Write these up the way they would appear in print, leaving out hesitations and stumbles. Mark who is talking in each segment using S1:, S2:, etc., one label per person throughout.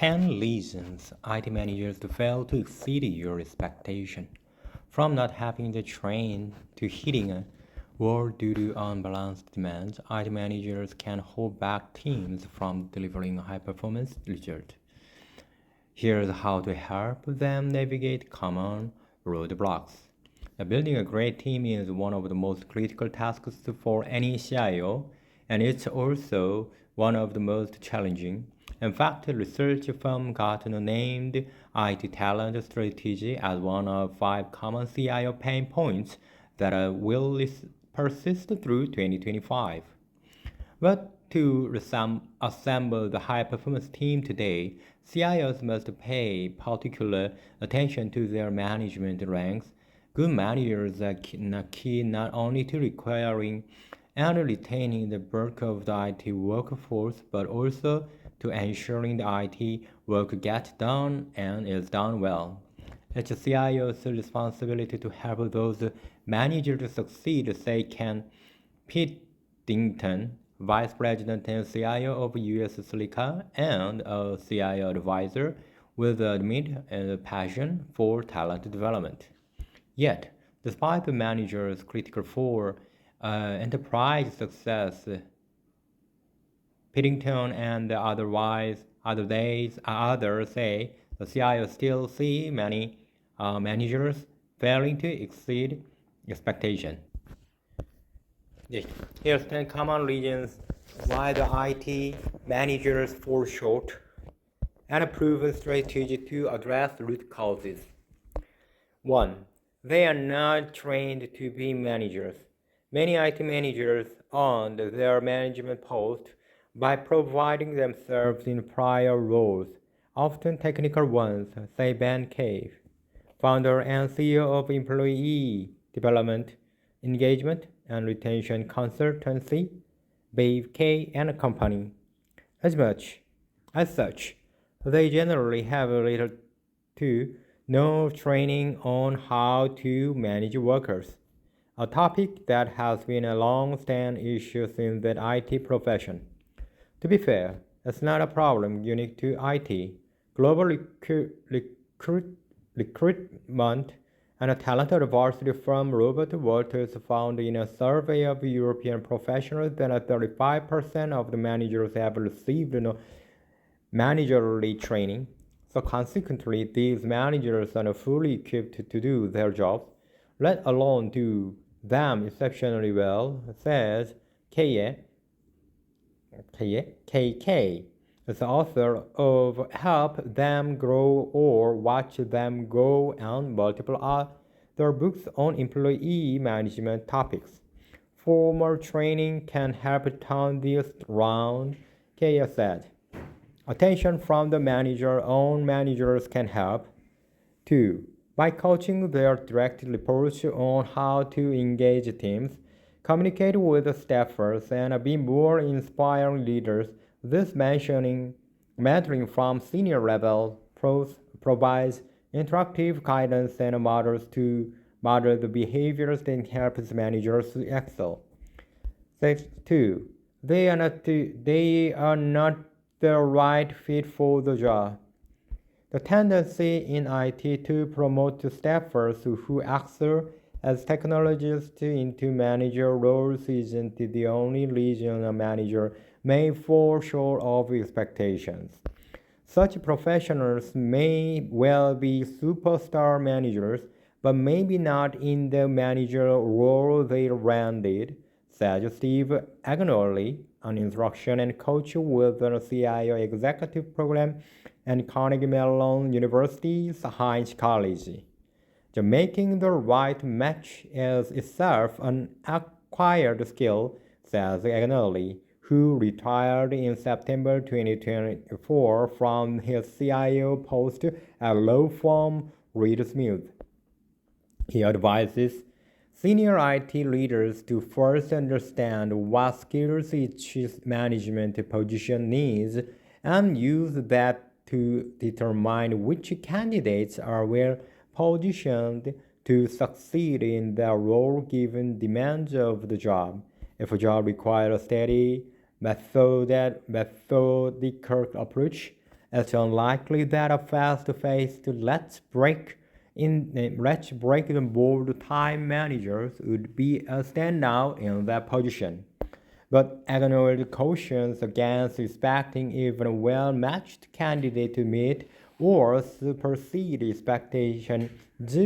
S1: 10 reasons IT managers fail to exceed your expectation. From not having the train to hitting a wall due to unbalanced demands, IT managers can hold back teams from delivering high performance results. Here's how to help them navigate common roadblocks. Now, building a great team is one of the most critical tasks for any CIO, and it's also one of the most challenging. In fact, research from Gartner named IT talent strategy as one of 5 common CIO pain points that will persist through 2025. But to assemble the high performance team today, CIOs must pay particular attention to their management ranks. Good managers are key not only to requiring and retaining the bulk of the IT workforce, but also to ensuring the IT work gets done and is done well. It's a CIO's responsibility to help those managers succeed, say Ken Piddington, Vice President and CIO of US Silica, and a CIO advisor with a admit and a passion for talent development. Yet, despite the manager's critical for enterprise success, Piddington and others say the CIO still see many managers failing to exceed expectation. Yes. Here's 10 common reasons why the IT managers fall short and a proven strategy to address root causes. 1. They are not trained to be managers. Many IT managers earned their management post by providing themselves in prior roles, often technical ones, say Ben Cave, founder and CEO of employee development, engagement, and retention consultancy, Dave K. and Company. As such, they generally have little to no training on how to manage workers, a topic that has been a long-standing issue in the IT profession. To be fair, it's not a problem unique to IT. Global recruitment and a talent advisory firm Robert Walters found in a survey of European professionals that 35% of the managers have received no managerial training. So consequently, these managers are not fully equipped to do their jobs, let alone do them exceptionally well, says KK, the author of Help Them Grow or Watch Them Go and multiple other books on employee management topics. Formal training can help turn this around, Kaya said. Attention from the manager on managers can help. 2. By coaching their direct reports on how to engage teams, communicate with the staffers, and be more inspiring leaders, this mentoring from senior level provides interactive guidance and models to model the behaviors that helps managers to excel. 2. They are not the right fit for the job. The tendency in IT to promote staffers who excel as technologists into manager roles isn't the only reason a manager may fall short of expectations. Such professionals may well be superstar managers, but maybe not in the managerial role they landed, said Steve Agnelli, an instruction and coach with the CIO Executive Program and Carnegie Mellon University's Heinz College. The making the right match is itself an acquired skill, says Agnelli, who retired in September 2024 from his CIO post at law firm Reed Smith. He advises senior IT leaders to first understand what skills each management position needs and use that to determine which candidates are well positioned to succeed in their role given demands of the job. If a job requires a steady, methodical approach, It's unlikely that a fast-paced let's break the board time managers would be a standout in that position. But Agnelli cautions against expecting even a well-matched candidate to meet or supersede expectations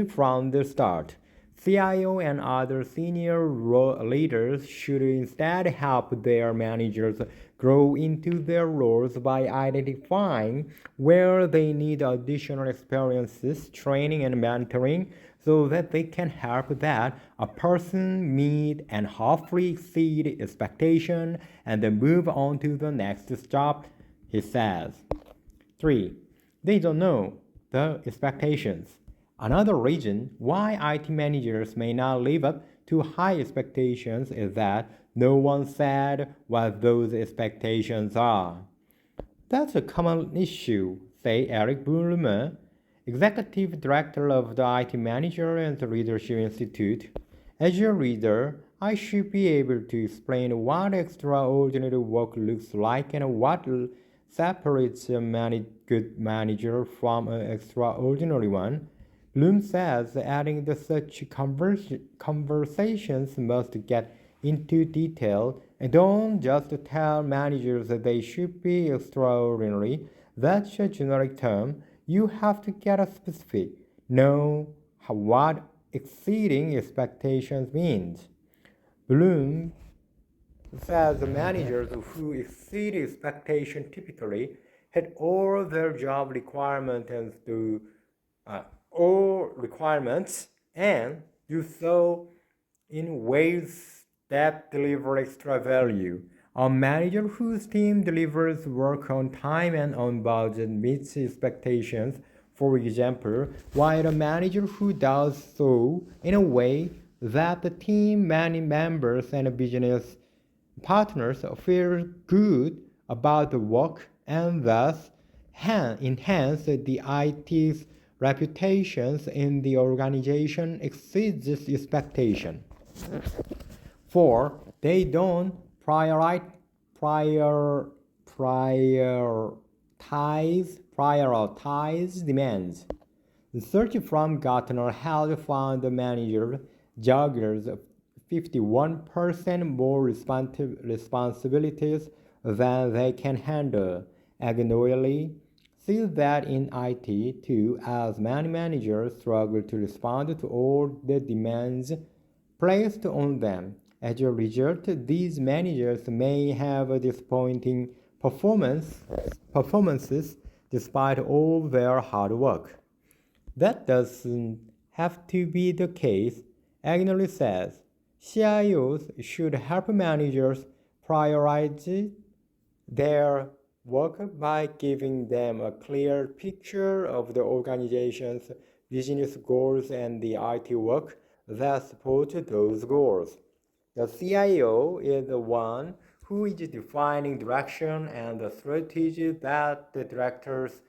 S1: from the start. CIO and other senior leaders should instead help their managers grow into their roles by identifying where they need additional experiences, training, and mentoring so that they can help that a person meet and hopefully exceed expectation and then move on to the next job, he says. 3. They don't know the expectations. Another reason why IT managers may not live up to high expectations is that no one said what those expectations are. That's a common issue, say Eric Blumer, Executive Director of the IT Manager and the Leadership Institute. As a leader, I should be able to explain what extraordinary work looks like and what separates a good manager from an extraordinary one. Bloom says, adding that such conversations must get into detail and don't just tell managers that they should be extraordinary. That's a generic term. You have to get a specific. Know what exceeding expectations means. Bloom says the managers who exceed expectation typically hit all their job requirements and do so in ways that deliver extra value. A manager whose team delivers work on time and on budget meets expectations, for example, while a manager who does so in a way that the team members and business partners feel good about the work and thus enhance the IT's reputations in the organization exceeds expectation. 4. They don't prioritize demands. Research from Gartner has found the manager juggles 51% more responsibilities than they can handle. Annually, see that in IT too, as many managers struggle to respond to all the demands placed on them. As a result, these managers may have disappointing performances despite all their hard work. That doesn't have to be the case, Agnelli says. CIOs should help managers prioritize their work by giving them a clear picture of the organization's business goals and the IT work that support those goals. The CIO is the one who is defining direction and the strategy that the directors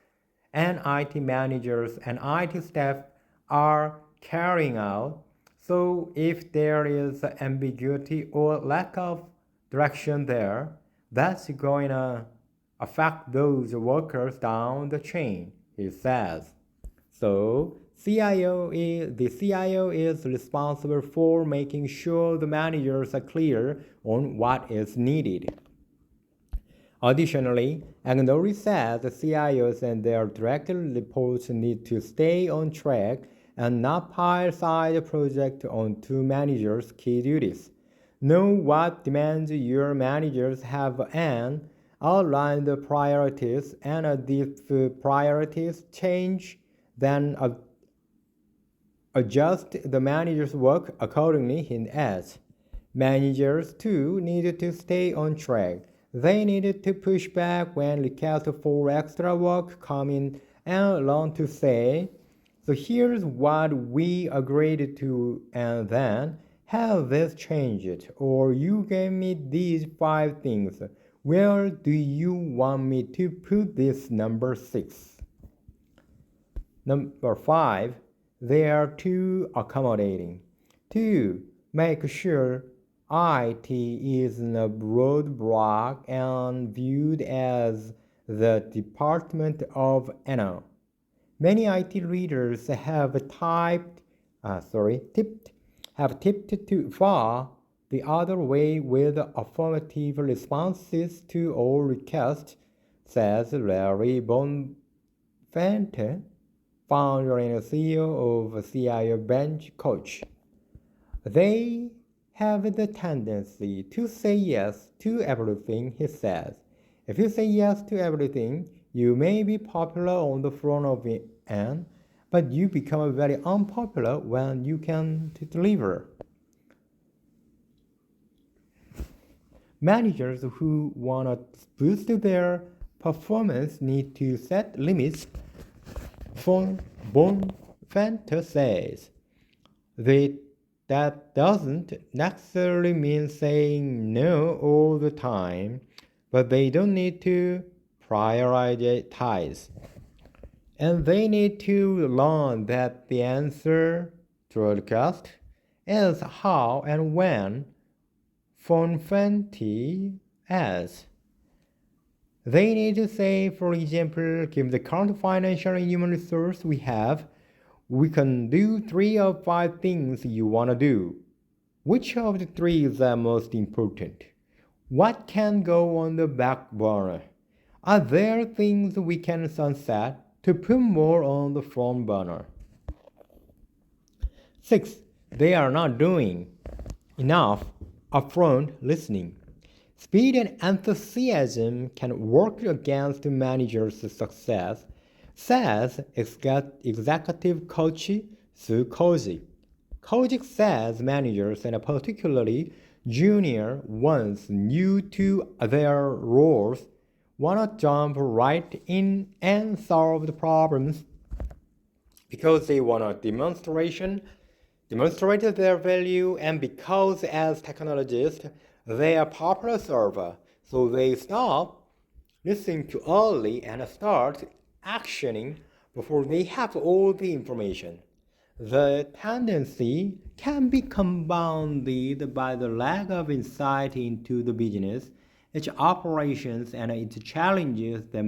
S1: and IT managers and IT staff are carrying out. So if there is ambiguity or lack of direction there, that's going to affect those workers down the chain, he says. So the CIO is responsible for making sure the managers are clear on what is needed. Additionally, Agnelli says the CIOs and their direct reports need to stay on track and not pile side projects onto managers' key duties. Know what demands your managers have and outline the priorities, and if priorities change, then adjust the manager's work accordingly, he adds. Managers too needed to stay on track. They needed to push back when requests for extra work come in and learn to say, so here's what we agreed to, and then have this changed, or you gave me these 5 things. Where do you want me to put this number 6? Number 5, they are too accommodating. 2. Make sure IT isn't a roadblock and viewed as the Department of Anna. Many IT leaders tipped too far the other way with affirmative responses to all requests, says Larry Bonfante, founder and CEO of CIO Bench Coach. They have the tendency to say yes to everything, he says. If you say yes to everything, you may be popular on the front of the end, but you become very unpopular when you can't deliver. Managers who want to boost their performance need to set limits. Von Bonfante says that doesn't necessarily mean saying no all the time, but they don't need to prioritize. And they need to learn that the answer to a request is how and when Fonfenti asks. They need to say, for example, given the current financial and human resource we have, we can do 3 or 5 things you want to do. Which of the 3 is the most important? What can go on the back burner? Are there things we can sunset to put more on the front burner? 6. They are not doing enough upfront listening. Speed and enthusiasm can work against the manager's success, says executive coach Sue Kozik. Kozik says managers, and particularly junior ones new to their roles, want to jump right in and solve the problems because they want to demonstrate their value, and because as technologists they are popular server, so they stop listening too early and start actioning before they have all the information. The tendency can be compounded by the lack of insight into the business, its operations, and its challenges that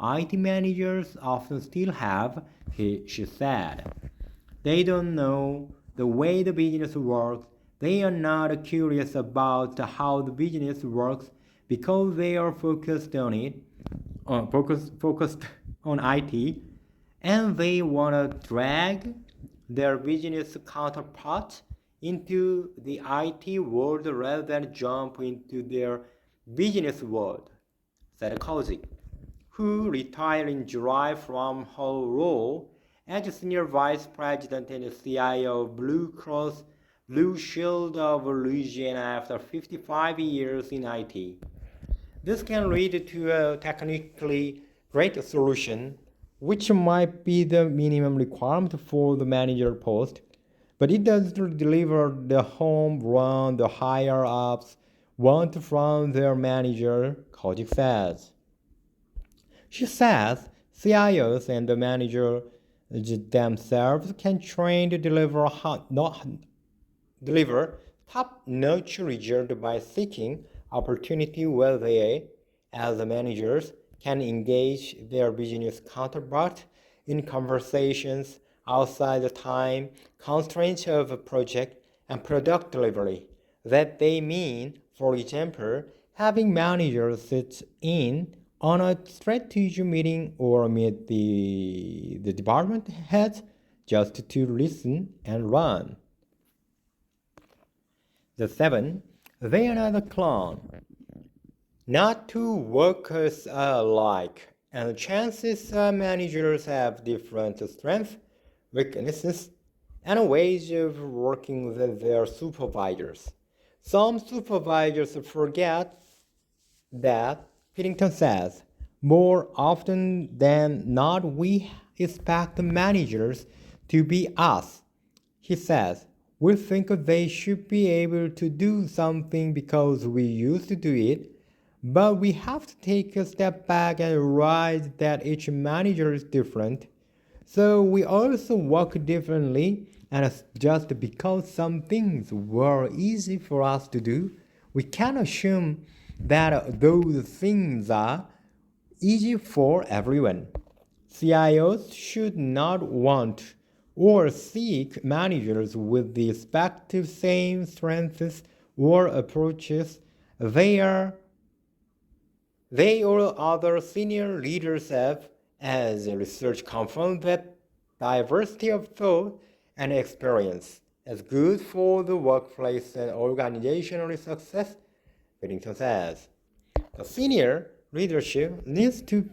S1: IT managers often still have, she said. They don't know the way the business works. They are not curious about how the business works because they are focused on IT, and they want to drag their business counterparts into the IT world rather than jump into their business world, said Kozik, who retired in July from her role as Senior Vice President and CIO of Blue Cross Blue Shield of Louisiana after 55 years in IT. This can lead to a technically great solution, which might be the minimum requirement for the manager post, but it doesn't deliver the home run the higher ups want from their manager, Kojic says. She says CIOs and the manager themselves can train to deliver top-notch results by seeking opportunity where they, as managers, can engage their business counterpart in conversations outside the time constraints of a project and product delivery. That they mean, for example, having managers sit in on a strategy meeting or meet the department heads just to listen and run. The 7. They are not a clone. Not two workers are alike, and chances are managers have different strengths, weaknesses, and ways of working with their supervisors. Some supervisors forget that, Pittington says. More often than not, we expect managers to be us. He says, we think they should be able to do something because we used to do it, but we have to take a step back and realize that each manager is different. So we also work differently, and just because some things were easy for us to do, we can't assume that those things are easy for everyone. CIOs should not want or seek managers with the respective same strengths or approaches they or other senior leaders have, as research confirms that diversity of thought and experience is good for the workplace and organizational success, Whittington says. The senior leadership needs to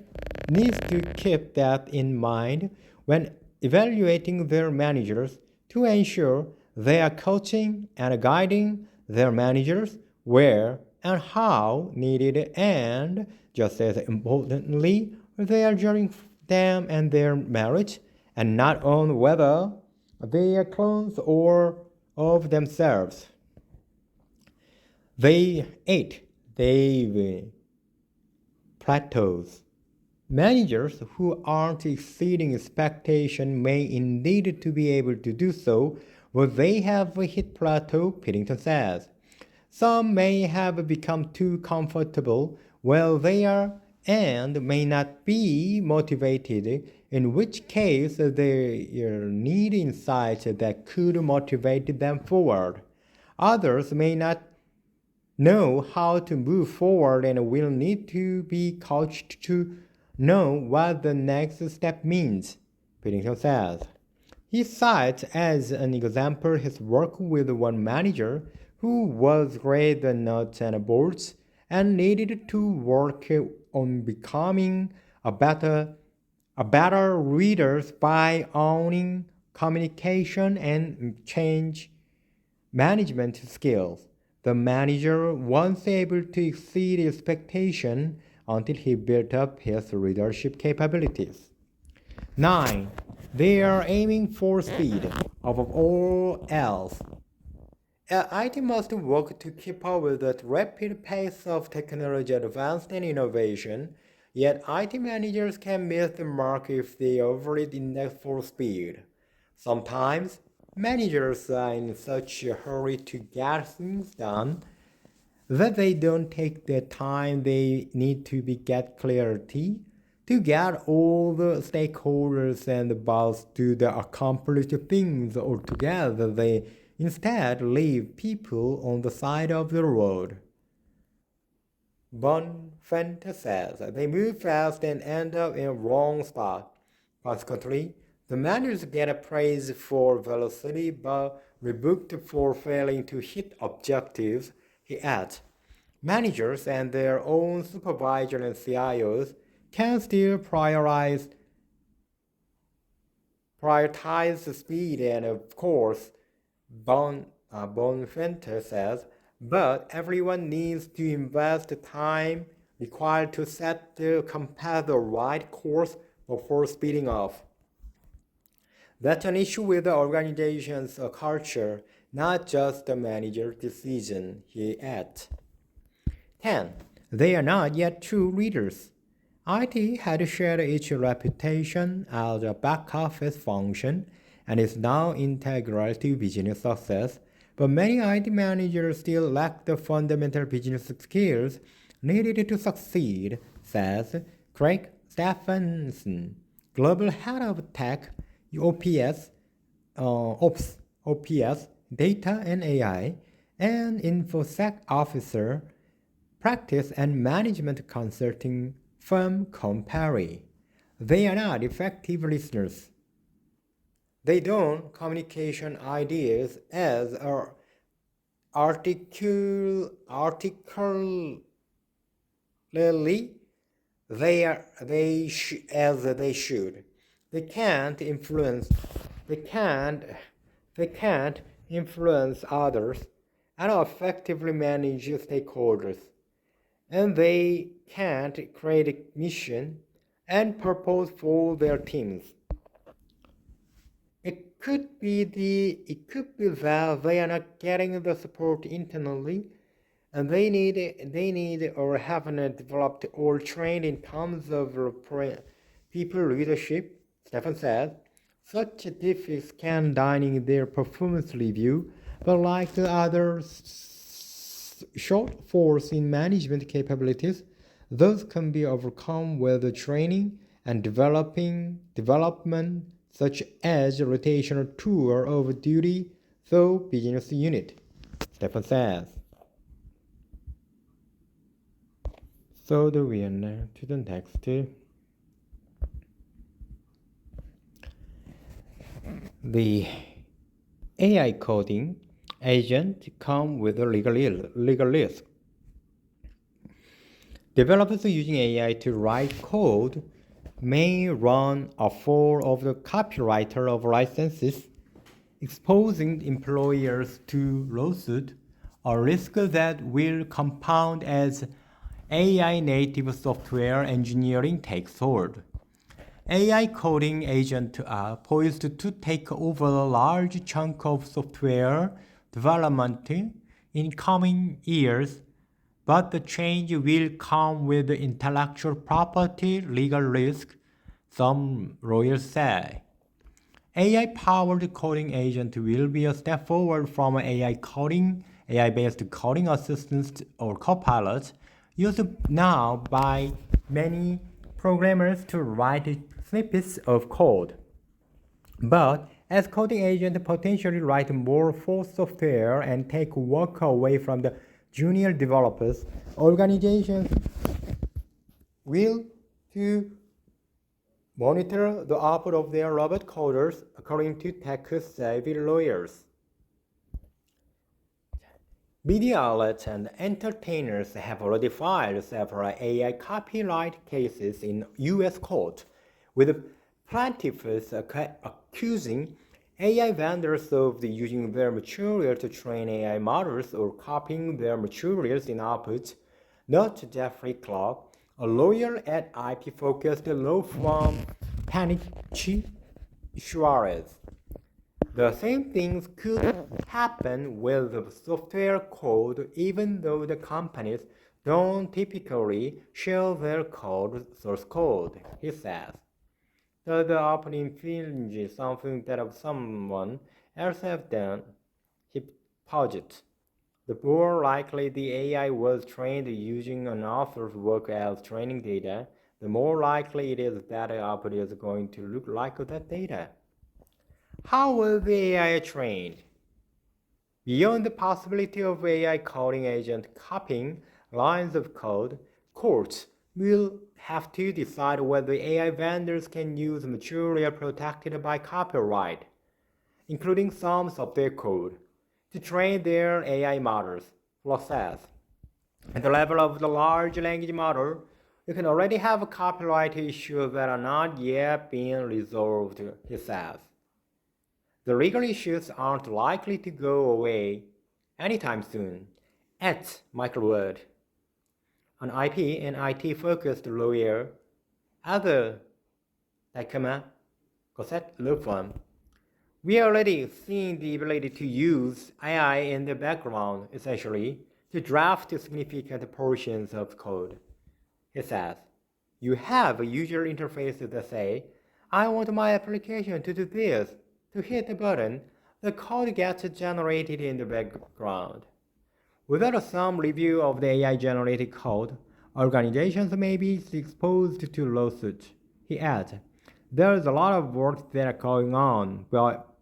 S1: keep that in mind when evaluating their managers to ensure they are coaching and guiding their managers where and how needed, and just as importantly, they are judging them and their merit and not on whether they are clones or of themselves. They ate Dave plateaus. Managers who aren't exceeding expectation may indeed to be able to do so, but they have hit plateau, Piddington says. Some may have become too comfortable where they are and may not be motivated, in which case they need insights that could motivate them forward. Others may not know how to move forward and will need to be coached to know what the next step means, Piddington says. He cites as an example his work with one manager who was great at nuts and bolts and needed to work on becoming a better reader by owning communication and change management skills. The manager was able to exceed expectation until he built up his leadership capabilities. 9. They are aiming for speed above all else. IT must work to keep up with the rapid pace of technology advance and innovation, yet IT managers can miss the mark if they overly index for speed. Sometimes, managers are in such a hurry to get things done that they don't take the time they need to get clarity, to get all the stakeholders and the boss to the accomplished things altogether. They instead leave people on the side of the road. Bonfante says they move fast and end up in a wrong spot. Consequently, the managers get praise for velocity but rebuked for failing to hit objectives, he adds. Managers and their own supervisors and CIOs can still prioritize speed and, of course, Bonfenter says, but everyone needs to invest the time required to set the right course before speeding off. That's an issue with the organization's culture, not just the manager's decision, he adds. 10. They are not yet true leaders. IT had shared its reputation as a back office function and is now integral to business success, but many IT managers still lack the fundamental business skills needed to succeed, says Craig Stephenson, Global Head of Tech, OPS, Data and AI, and InfoSec Officer, Practice and Management Consulting firm Compari. They are not effective listeners. They don't communication ideas as articulately as they should. They can't influence. They can't. They can't influence others and effectively manage stakeholders, and they can't create a mission and purpose for their teams. It could be that they are not getting the support internally, and they need or haven't developed or trained in terms of people leadership. Stefan said, such defects can dine in their performance review, but like the other shortfalls in management capabilities, Those can be overcome with training and development such as rotational tour of duty through business unit, Stefan says. So the Vienna to the next. The AI coding agent come with a legal risk. Developers using AI to write code may run afoul of the copywriter of licenses, exposing employers to lawsuit, a risk that will compound as AI native software engineering takes hold. AI coding agents are poised to take over a large chunk of software development in coming years, but the change will come with intellectual property legal risk, some lawyers say. AI-powered coding agent will be a step forward from AI-based coding assistants or copilots used now by many programmers to write snippets of code. But as coding agents potentially write more for software and take work away from the junior developers, organizations will to monitor the output of their robot coders, according to tech-savvy lawyers. Media outlets and entertainers have already filed several AI copyright cases in U.S. court, with plaintiffs accusing AI vendors of using their material to train AI models or copying their materials in output. Not Jeffrey Clark, a lawyer at IP-focused law firm Panichi Suarez. The same things could happen with the software code even though the companies don't typically share their source code, he says. The often infringes something that someone else has done, he posits. The more likely the AI was trained using an author's work as training data, the more likely it is that the output is going to look like that data. How will the AI trained? Beyond the possibility of AI coding agent copying lines of code, courts will have to decide whether AI vendors can use material protected by copyright, including some software code, to train their AI models, Flaw says. At the level of the large language model, you can already have copyright issues that are not yet being resolved, he says. The legal issues aren't likely to go away anytime soon, at Michael Wood, an IP and IT-focused lawyer at the Tacoma Cosette law firm. We are already seeing the ability to use AI in the background, essentially, to draft significant portions of code. He says, you have a user interface that say, I want my application to do this. To hit a button, the code gets generated in the background. Without some review of the AI-generated code, organizations may be exposed to lawsuits. He adds, there's a lot of work that are going on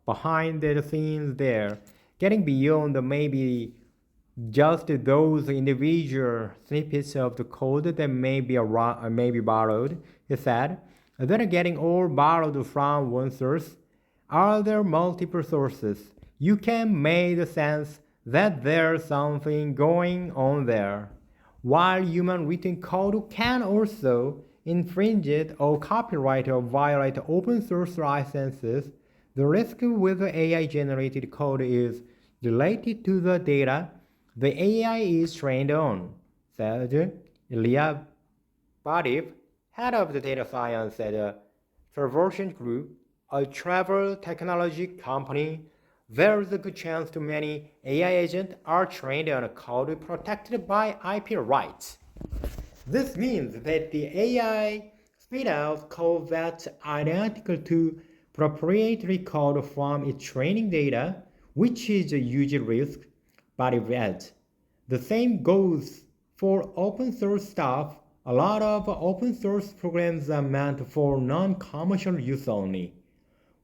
S1: behind the scenes there, getting beyond maybe just those individual snippets of the code that may be borrowed. He said, they're getting all borrowed from one source. Are there multiple sources? You can make sense that there's something going on there. While human written code can also infringe or copyright or violate open source licenses, the risk with the AI-generated code is related to the data the AI is trained on, said Ilya Badiv, head of the data science at Traversion Group, a travel technology company. There's a good chance too many AI agents are trained on a code protected by IP rights. This means that the AI spit out code that's identical to proprietary code from its training data, which is a huge risk, but it adds. The same goes for open source stuff. A lot of open source programs are meant for non-commercial use only.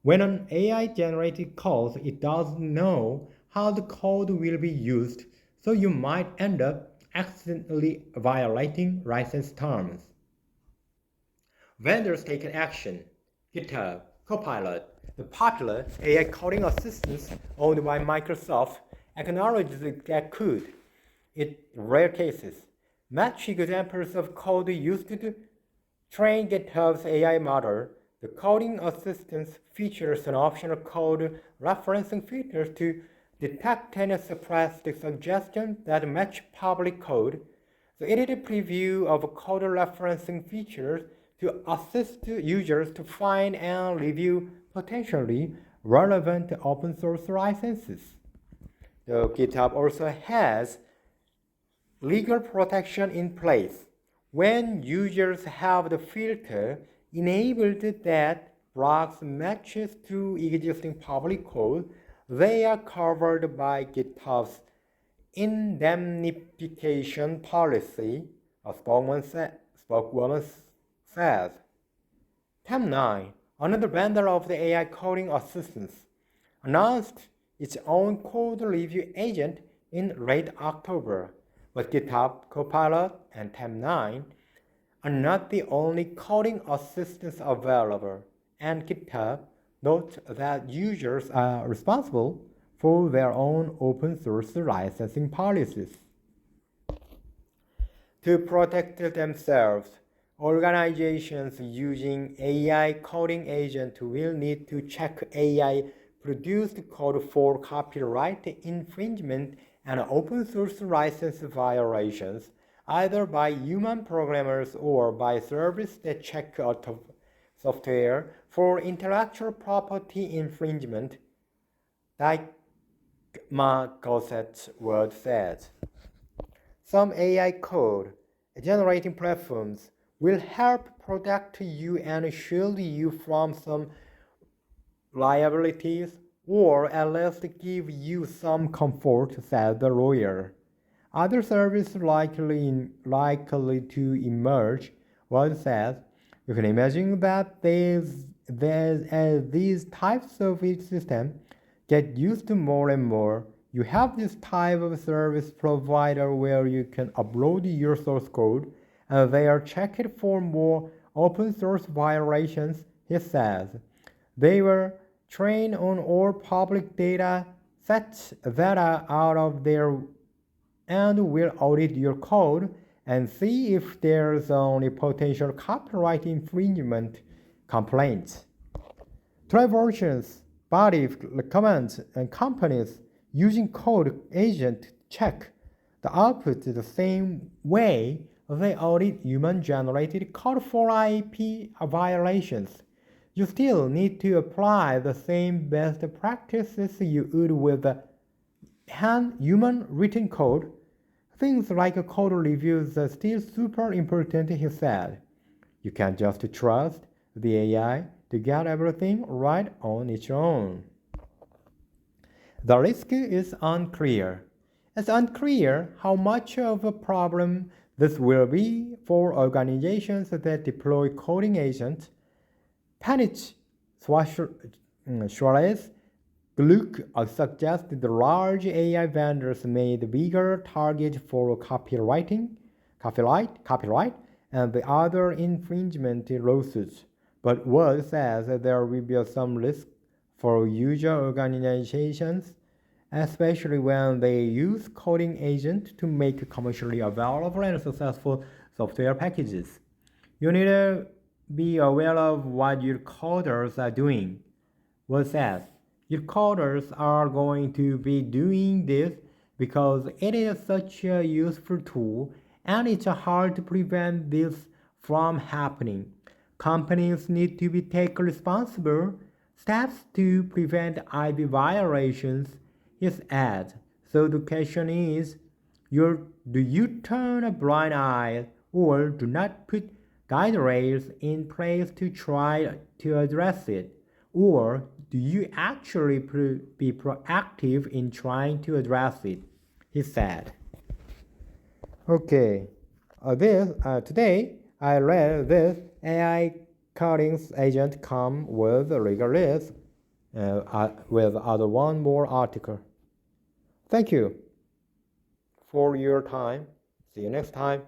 S1: When an AI generated code, it doesn't know how the code will be used, so you might end up accidentally violating license terms. Vendors take action. GitHub, Copilot, the popular AI coding assistants owned by Microsoft, acknowledges that could, in rare cases, match examples of code used to train GitHub's AI model. The coding assistance features an optional code referencing filter to detect and suppress the suggestions that match public code. The edited preview of code referencing features to assist users to find and review potentially relevant open source licenses. The GitHub also has legal protection in place. When users have the filter enabled that blocks matches to existing public code, they are covered by GitHub's indemnification policy, a spokeswoman said. Tabnine, another vendor of the AI coding assistance, announced its own code review agent in late October. But GitHub Copilot and Tabnine are not the only coding assistants available, and GitHub notes that users are responsible for their own open source licensing policies. To protect themselves, organizations using AI coding agents will need to check AI produced code for copyright infringement and open source license violations, either by human programmers or by services that check software for intellectual property infringement, like Gossett's word said. Some AI code generating platforms will help protect you and shield you from some liabilities, or at least give you some comfort, said the lawyer. Other services likely to emerge, Ward said. You can imagine that as these types of systems get used more and more, you have this type of service provider where you can upload your source code and they are checked for more open source violations, he says. They were trained on all public data sets that are out of there and will audit your code and see if there's only potential copyright infringement complaints. Traversions, body commands, and companies using code agent check the output the same way they audit human-generated code for IP violations. You still need to apply the same best practices you would with human written code. Things like code reviews are still super important, he said. You can't just trust the AI to get everything right on its own. The risk is unclear. It's unclear how much of a problem this will be for organizations that deploy coding agents. Panich Suarez Gluck suggested the large AI vendors made bigger targets for copyright, and the other infringement lawsuits. But Ward says there will be some risk for user organizations, especially when they use coding agents to make commercially available and successful software packages. You need to be aware of what your coders are doing. Ward says your coders are going to be doing this because it is such a useful tool and it's hard to prevent this from happening. Companies need to take responsible steps to prevent IP violations, he adds. So the question is, do you turn a blind eye or do not put guardrails in place to try to address it? Or do you actually be proactive in trying to address it? He said. Okay, Today I read this AI coding agent come with rigorous with other one more article. Thank you for your time. See you next time.